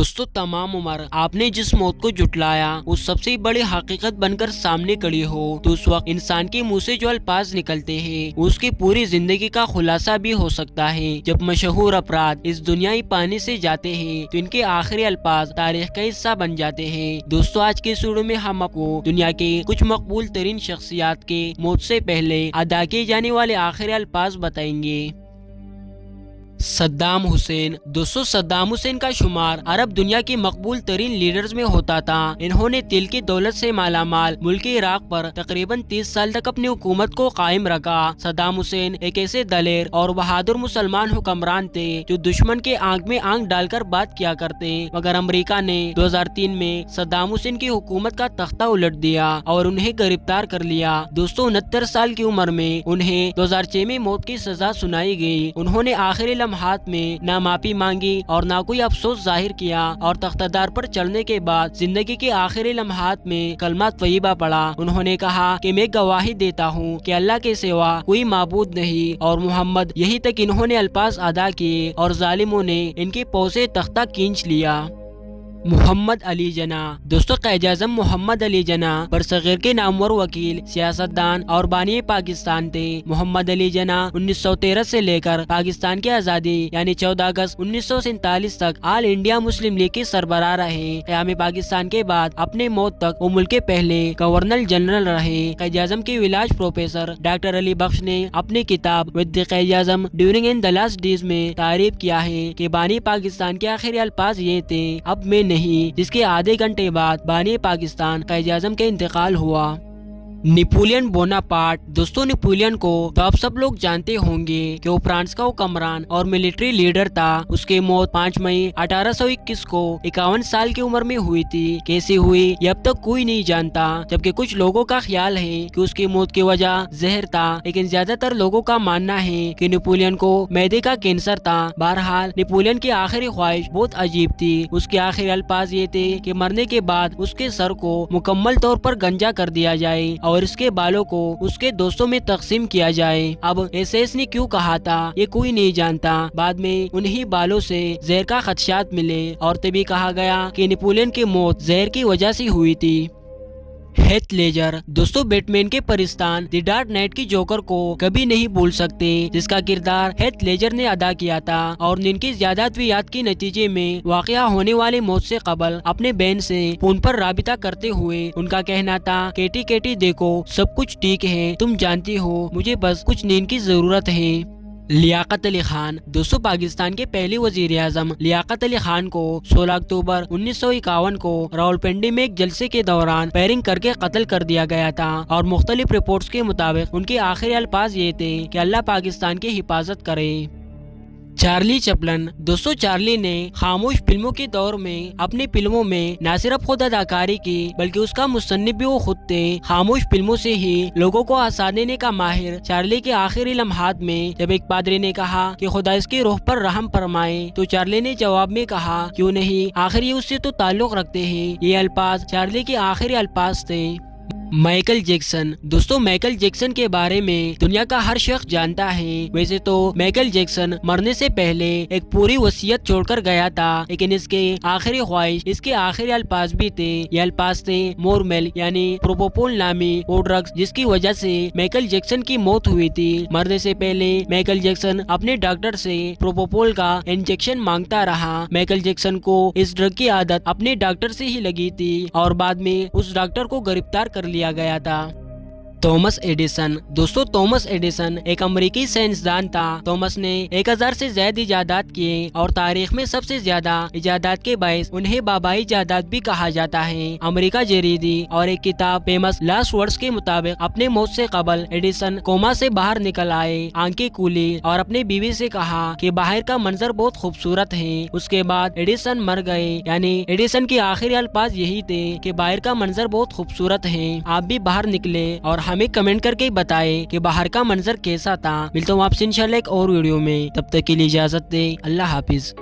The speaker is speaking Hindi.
दोस्तों, तमाम उम्र आपने जिस मौत को जुटलाया वो सबसे बड़ी हकीकत बनकर सामने खड़ी हो तो उस वक्त इंसान के मुंह से जो अल्फाज निकलते हैं उसकी पूरी जिंदगी का खुलासा भी हो सकता है। जब मशहूर अपराध इस दुनियाई पानी से जाते हैं तो इनके आखिरी अल्फाज तारीख का हिस्सा बन जाते हैं। दोस्तों, आज के वीडियो में हम आपको दुनिया के कुछ मकबूल तरीन शख्सियात के मौत से पहले अदा किए जाने वाले आखिरी अल्फाज बताएंगे। सद्दाम हुसैन। दोस्तों, सद्दाम हुसैन का शुमार अरब दुनिया के मकबूल तरीन लीडर्स में होता था। इन्होंने तेल की दौलत से मालामाल मुल्क इराक पर तकरीबन 30 साल तक अपनी हुकूमत को कायम रखा। सद्दाम हुसैन एक ऐसे दलेर और बहादुर मुसलमान हुक्मरान थे जो दुश्मन के आंख में आंख डालकर बात किया करते, मगर अमेरिका ने 2003 में सद्दाम हुसैन की हुकूमत का तख्ता उलट दिया और उन्हें गिरफ्तार कर लिया। दोस्तों, 69 साल की उम्र में उन्हें 2006 में मौत की सजा सुनाई गई। उन्होंने आखिरी हाथ में ना माफी मांगी और ना कोई अफसोस जाहिर किया और तख्तादार पर चढ़ने के बाद जिंदगी के आखिरी लम्हात में कलमा तय्यबा पढ़ा। उन्होंने कहा कि मैं गवाही देता हूँ कि अल्लाह के सिवा कोई माबूद नहीं और मोहम्मद। यही तक इन्होंने अल्फाज अदा किए और जालिमों ने इनके पौसे तख्ता खींच लिया। मोहम्मद अली जना। दोस्तों, क़ायद-ए-आज़म मोहम्मद अली जना बरसग़ीर के नामवर वकील, सियासतदान और बानी पाकिस्तान थे। मोहम्मद अली जना 1913 से लेकर पाकिस्तान की आज़ादी यानी 14 अगस्त 1947 तक ऑल इंडिया मुस्लिम लीग के सरबराह रहे। क़याम पाकिस्तान के बाद अपने मौत तक वो मुल्क के पहले गवर्नर जनरल रहे। क़ायद-ए-आज़म के विलाज प्रोफेसर डॉक्टर अली बख्श ने अपनी किताब with the Quaid-e-Azam during in the last days में तारीफ किया है कि बानी पाकिस्तान के आखिरी अल्फाज ये थे, अब मैं नहीं, जिसके आधे घंटे बाद बानी पाकिस्तान क़ायद-ए-आज़म के इंतकाल हुआ। Napoleon Bonaparte. दोस्तों, नेपोलियन को तो आप सब लोग जानते होंगे कि वो फ्रांस का हुक्मरान और मिलिट्री लीडर था। उसकी मौत 5 मई 1821 को 51 साल की उम्र में हुई थी। कैसे हुई ये अब तक कोई नहीं जानता, जबकि कुछ लोगों का ख्याल है कि उसकी मौत की वजह जहर था, लेकिन ज्यादातर लोगों का मानना है कि नेपोलियन को मैदे का कैंसर था। बहरहाल, नेपोलियन की आखिरी ख्वाहिश बहुत अजीब थी। उसके आखिरी अल्फाज ये थे कि मरने के बाद उसके सर को मुकम्मल तौर पर गंजा कर दिया जाए और इसके बालों को उसके दोस्तों में तकसीम किया जाए। अब एसएस ने क्यों कहा था ये कोई नहीं जानता। बाद में उन्हीं बालों से जहर का खदशात मिले और तभी कहा गया कि नेपोलियन की मौत जहर की वजह से हुई थी। Heath Ledger. दोस्तों, बैटमैन के परिस्तान द डार्क नाइट की जोकर को कभी नहीं भूल सकते, जिसका किरदार हेथ लेजर ने अदा किया था और जिनकी ज्यादा अद्वियात के नतीजे में वाकया होने वाली मौत से कबल अपने बहन से फोन पर राबिता करते हुए उनका कहना था, केटी केटी देखो, सब कुछ ठीक है, तुम जानती हो मुझे बस कुछ नींद की जरूरत है। लियाकत अली खान। दोस्तों, पाकिस्तान के पहले वजीर आजम लियाकत अली खान को 16 अक्टूबर 1951 को रावलपिंडी में एक जलसे के दौरान फायरिंग करके कत्ल कर दिया गया था और मुख्तलिफ रिपोर्ट्स के मुताबिक उनके आखिरी अल्फाज ये थे कि अल्लाह पाकिस्तान की हिफाजत करे। Charlie Chaplin. दोस्तों, चार्ली ने खामोश फिल्मों के दौर में अपनी फिल्मों में न सिर्फ खुद अदाकारी की बल्कि उसका मुसन्निफ भी वो खुद थे। खामोश फिल्मों से ही लोगों को हंसा देने का माहिर चार्ली के आखिरी लम्हात में जब एक पादरी ने कहा कि खुदा इसकी रूह पर रहम फरमाए तो चार्ली ने जवाब में कहा, क्यों नहीं, आखिर ये उससे तो ताल्लुक रखते हैं। ये अल्फाज चार्ली के आखिरी अल्फाज थे। Michael Jackson. दोस्तों, माइकल जैक्सन के बारे में दुनिया का हर शख्स जानता है। वैसे तो माइकल जैक्सन मरने से पहले एक पूरी वसीयत छोड़कर गया था, लेकिन इसके आखिरी ख्वाहिश, इसके आखिरी अल्फाज भी थे। ये अल्फाज थे मोरमेल यानी प्रोपोपोल नामी वो ड्रग्स जिसकी वजह से माइकल जैक्सन की मौत हुई थी। मरने से पहले माइकल जैक्सन अपने डॉक्टर से प्रोपोपोल का इंजेक्शन मांगता रहा। माइकल जैक्सन को इस ड्रग की आदत अपने डॉक्टर से ही लगी थी और बाद में उस डॉक्टर को गिरफ्तार कर लिया गया था। Thomas Edison. दोस्तों, थॉमस एडिसन एक अमेरिकी साइंसदान था। थॉमस ने 1000 से ज्यादा इजादात किए और तारीख में सबसे ज्यादा इजादात के बायस उन्हें बाबाई इजादात भी कहा जाता है। अमेरिका जरीदी और एक किताब फेमस लास्ट वर्ड्स के मुताबिक अपने मौत से कबल एडिसन कोमा से बाहर निकल आए, आंखें खुली और अपनी बीवी से कहा कि बाहर का मंजर बहुत खूबसूरत है। उसके बाद एडिसन मर गए, यानी एडिसन के आखिरी अल्फाज यही थे कि बाहर का मंजर बहुत खूबसूरत है, आप भी बाहर निकले और हमें कमेंट करके बताएं कि बाहर का मंजर कैसा था। मिलता हूँ आपसे इंशाल्लाह एक और वीडियो में, तब तक के लिए इजाजत दे। अल्लाह हाफिज।